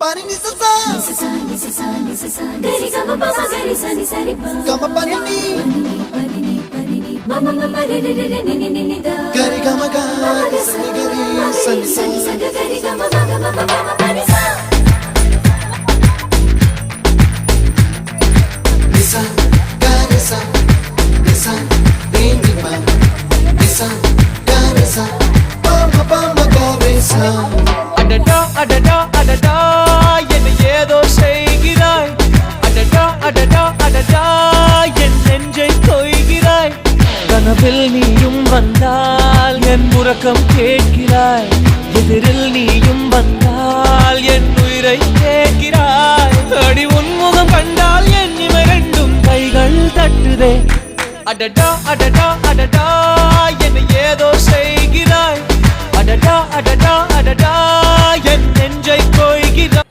Pani ni sa gari gama pa gari sa ni sa ri pa gama pani ni mama mama re re re ni ni ni da gari gama ga sa ni gari sa ni sa gari gama mama mama mama pani sa nisa gari sa nisa re ni pa nisa gari sa mama mama gari sa adada adada adada என்ன ஏதோ செய்கிறாய் adada adada adada என் நெஞ்சை கொய்கிறாய் கனவில் நீயும் வந்தால் என் உறக்கம் கேட்கிறாய் எதிரில் நீயும் வந்தால் என் உயிரை கேட்கிறாய் அடி உன்முகம் கண்டால் என் இமை ரெண்டும் கைகள் தட்டுதே adada adada adada என்ன ஏதோ செய்கிறாய் adada adada adada என் நெஞ்சை கொய்கிறாய்